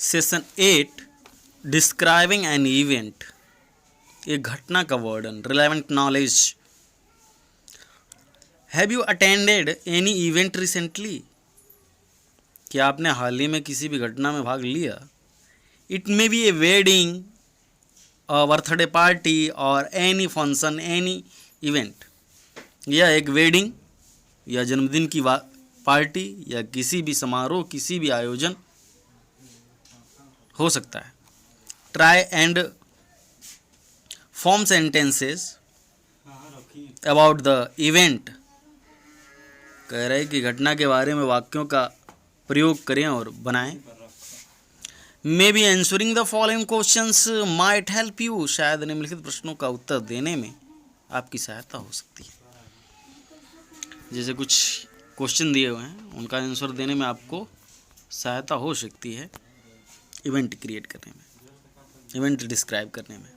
Session 8 describing an event, एक घटना का वर्णन, relevant knowledge. Have you attended any event recently, क्या आपने हाल ही में किसी भी घटना में भाग लिया? It may be A wedding, birthday party और एनी फंक्शन, एनी इवेंट। यह एक वेडिंग या जन्मदिन की पार्टी या किसी भी समारोह, किसी भी आयोजन हो सकता है। Try and form sentences about the event, कह रहे हैं कि घटना के बारे में वाक्यों का प्रयोग करें और बनाएं। May be answering the following questions might help you, शायद निम्नलिखित प्रश्नों का उत्तर देने में आपकी सहायता हो सकती है। जैसे कुछ क्वेश्चन दिए हुए हैं, उनका आंसर देने में आपको सहायता हो सकती है इवेंट क्रिएट करने में, इवेंट डिस्क्राइब करने में।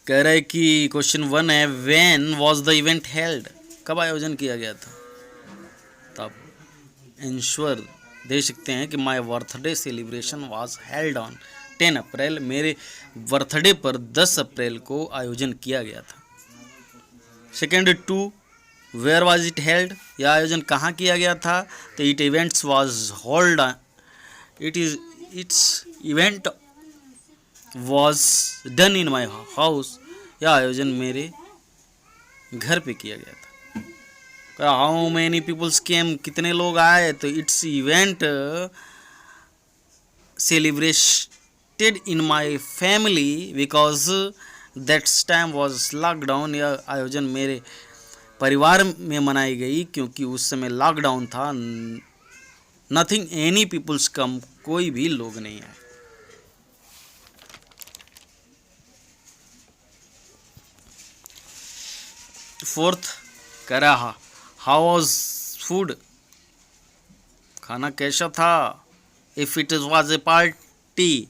कह रहा है कि क्वेश्चन 1 है, when was the event held, कब आयोजन किया गया था? तो आप आंसर दे सकते हैं कि my birthday celebration was held on 10 अप्रैल, मेरे बर्थडे पर 10 अप्रैल को आयोजन किया गया था। Second 2, where was it held, यह आयोजन कहाँ किया गया था? तो it events was hold, its event was done in my house, यह आयोजन मेरे घर पे किया गया था। हाउ मैनी पीपल्स केम, कितने लोग आए? तो it's event celebrated in my family because that's time was lockdown, यह आयोजन मेरे परिवार में मनाई गई क्योंकि उस समय लॉकडाउन था। नथिंग एनी पीपल्स कम, कोई भी लोग नहीं आए। फोर्थ कह रहा, हाउ वाज फूड, खाना कैसा था? If it was a party,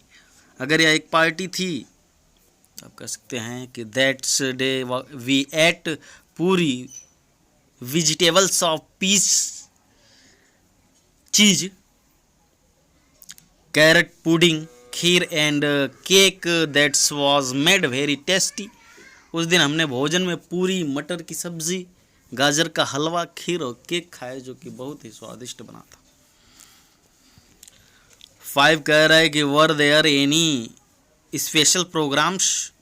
अगर यह एक पार्टी थी तो आप कह सकते हैं कि that's day we ate puri, vegetables of peace, cheese, carrot pudding, kheer and cake that's was made very tasty, उस दिन हमने भोजन में पूरी, मटर की सब्जी, गाजर का हलवा, खीर और केक खाए जो कि बहुत ही स्वादिष्ट बना था। 5 कह रहा है कि were there any special programs,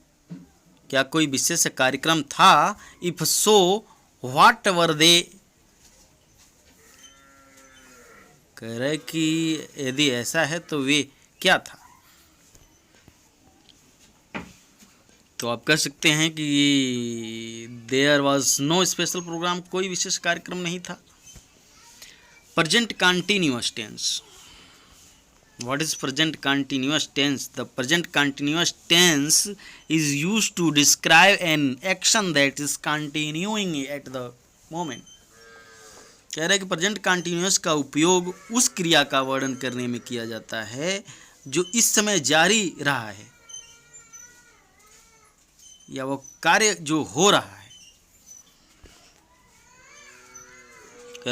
क्या कोई विशेष कार्यक्रम था? इफ सो व्हाट वर दे, कह रहे कि यदि ऐसा है तो वे क्या था? तो आप कह सकते हैं कि there was no special program, कोई विशेष कार्यक्रम नहीं था। Present continuous tense, what is present continuous tense? The present continuous tense is used to describe an action that is continuing at the moment. कह रहे हैं कि प्रेजेंट कंटिन्यूअस का उपयोग उस क्रिया का वर्णन करने में किया जाता है जो इस समय जारी रहा है या वो कार्य जो हो रहा है।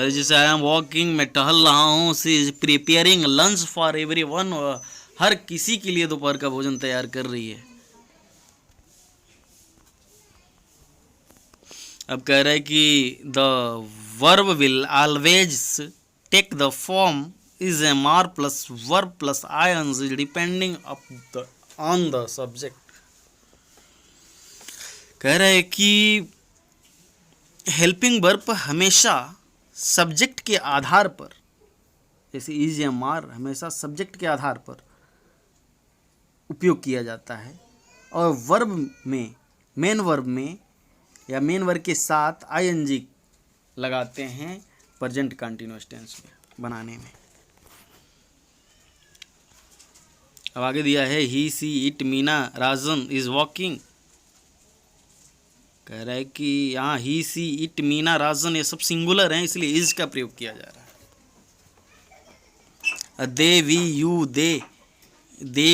जैसे आई एम वॉकिंग, मैं टहल रहा हूँ, she is preparing lunch for everyone, हर किसी के लिए दोपहर का भोजन तैयार कर रही है। अब कह रहा है कि the verb will always take the form is am are plus verb plus ING depending on the subject. कह रहा है कि हेल्पिंग वर्ब हमेशा सब्जेक्ट के आधार पर, जैसे इज एम आर हमेशा सब्जेक्ट के आधार पर उपयोग किया जाता है, और वर्ब में, मेन वर्ब में या मेन वर्ब के साथ आईएनजी लगाते हैं प्रेजेंट कंटिन्यूअस टेंस में बनाने में। अब आगे दिया है ही see it Meena Rajan is walking. कह रहा है कि यहाँ ही सी इट मीना राजन ये सब सिंगुलर हैं, इसलिए इज का प्रयोग किया जा रहा है। They we you, they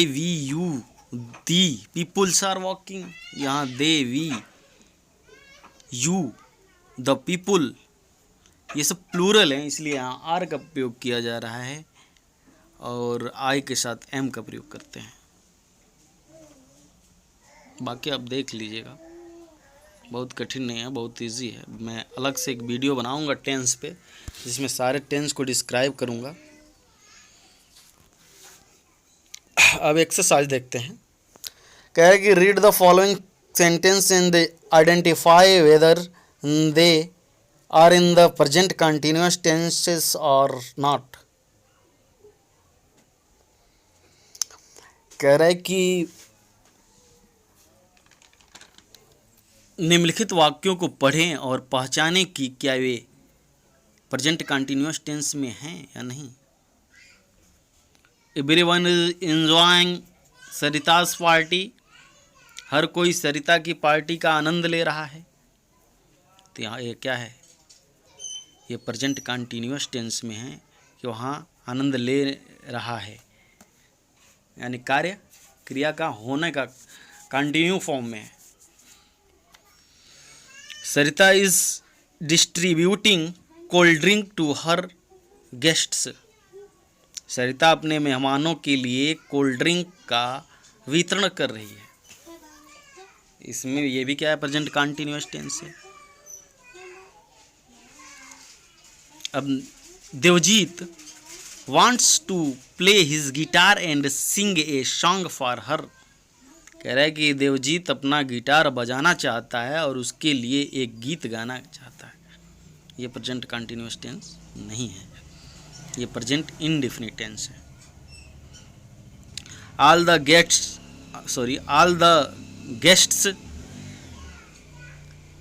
we you the peoples are walking, यहाँ they we you the people ये सब प्लूरल हैं, इसलिए यहाँ आर का प्रयोग किया जा रहा है। और आई के साथ एम का प्रयोग करते हैं। बाकी आप देख लीजिएगा, बहुत कठिन नहीं है, बहुत इजी है। मैं अलग से एक वीडियो बनाऊंगा टेंस पे, जिसमें सारे टेंस को डिस्क्राइब करूंगा। अब एक्सरसाइज देखते हैं। कह है कि read the following sentence and identify whether they are in the present continuous tenses और नॉट। कह रहा है कि निम्नलिखित वाक्यों को पढ़ें और पहचानें कि क्या वे प्रेजेंट कंटिन्यूअस टेंस में हैं या नहीं। Everyone is enjoying Sarita's party. हर कोई सरिता की पार्टी का आनंद ले रहा है। तो यहाँ ये क्या है, ये प्रेजेंट कंटिन्यूअस टेंस में है कि वहाँ आनंद ले रहा है, यानी कार्य क्रिया का होने का कंटिन्यू फॉर्म में है। Sarita is distributing cold drink to हर गेस्ट्स। सरिता अपने मेहमानों के लिए कोल्ड ड्रिंक का वितरण कर रही है। इसमें ये भी क्या है, प्रेजेंट कंटिन्यूअस टेंस है। अब Devjit wants to play his guitar and sing a song for her. कह रहा है कि देवजीत अपना गिटार बजाना चाहता है और उसके लिए एक गीत गाना चाहता है। ये प्रेजेंट कंटिन्यूअस टेंस नहीं है, ये प्रेजेंट इंडेफिनिट टेंस है। All the guests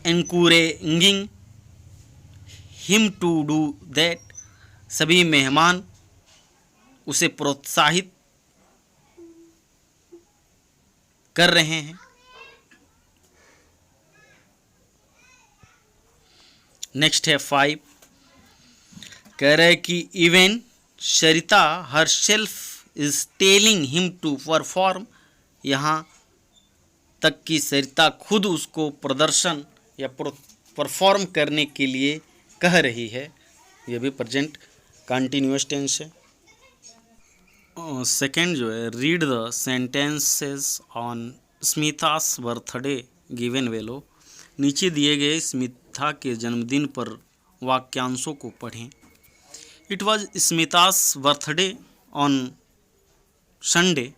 encouraging him to do that। सभी मेहमान उसे प्रोत्साहित कर रहे हैं। नेक्स्ट है 5। कह रहे कि even Sarita herself is telling him to perform. यहाँ तक कि सरिता खुद उसको प्रदर्शन या परफॉर्म करने के लिए कह रही है। यह भी प्रेजेंट कंटिन्यूअस टेंस है। सेकेंड जो है, read the sentences on Smita's birthday given below. नीचे दिए गए स्मिता के जन्मदिन पर वाक्यांशों को पढ़ें। It was Smita's birthday on Sunday.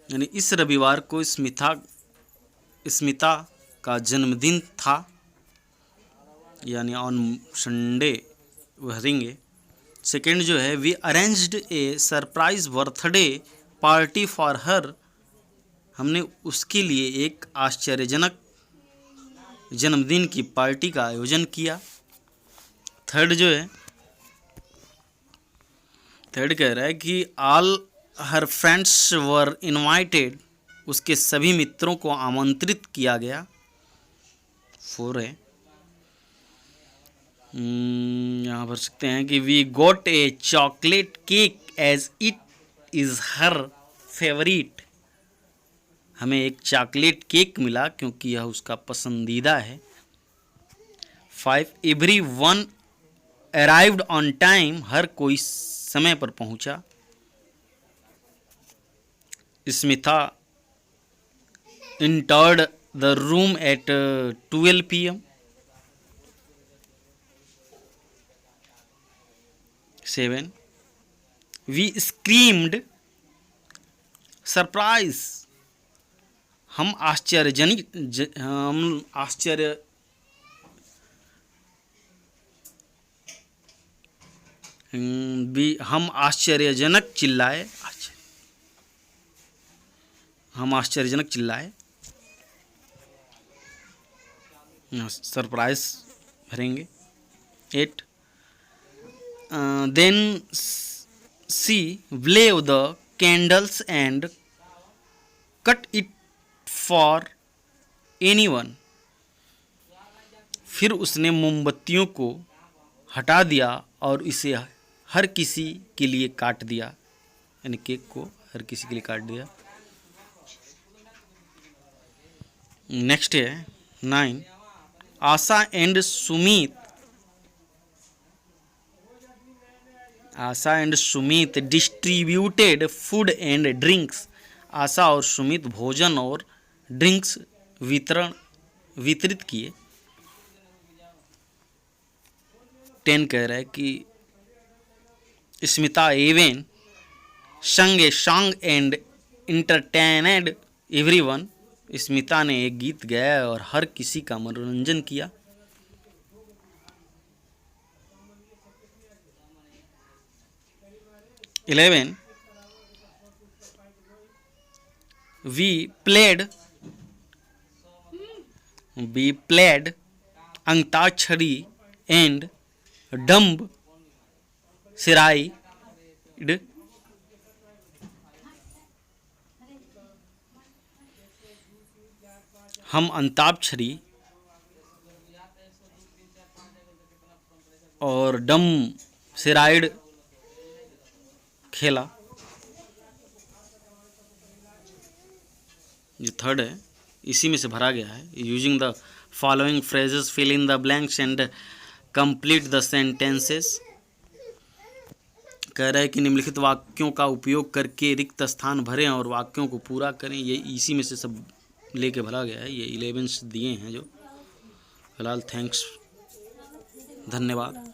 यानी इस रविवार को स्मिता का जन्मदिन था, यानी ऑन संडे भरेंगे। सेकेंड जो है, we arranged a surprise birthday party for her. हमने उसके लिए एक आश्चर्यजनक जन्मदिन की पार्टी का आयोजन किया। थर्ड जो है, थर्ड कह रहा है कि all her friends were invited. उसके सभी मित्रों को आमंत्रित किया गया। 4 है, यहाँ पर सकते हैं कि we got a chocolate cake as it is her favourite. हमें एक चॉकलेट केक मिला क्योंकि यह उसका पसंदीदा है। 5, every one arrived on time. हर कोई समय पर पहुंचा। Smita entered the room at 12 p.m. 7, we screamed surprise। हम आश्चर्यजनक चिल्लाए। सरप्राइज भरेंगे। 8, then she blew the candles and cut it for anyone. फिर उसने मोमबत्तियों को हटा दिया और इसे हर किसी के लिए काट दिया, यानी केक को हर किसी के लिए काट दिया। नेक्स्ट है 9, Asha and Sumit Asha and Sumit distributed food and drinks. Asha और सुमित भोजन और ड्रिंक्स वितरित किए। 10 कह रहा है कि Smita even sang a song and entertained everyone. Smita ने एक गीत गाया और हर किसी का मनोरंजन किया। 11 we played antakshari and dumb charades. हम अंताक्षरी और डम सिराइड खेला। जो थर्ड है इसी में से भरा गया है। Using the following phrases fill in the blanks and complete the sentences. कह रहा है कि निम्नलिखित वाक्यों का उपयोग करके रिक्त स्थान भरें और वाक्यों को पूरा करें। ये इसी में से सब लेके भरा गया है। ये 11 दिए हैं जो फिलहाल। थैंक्स, धन्यवाद।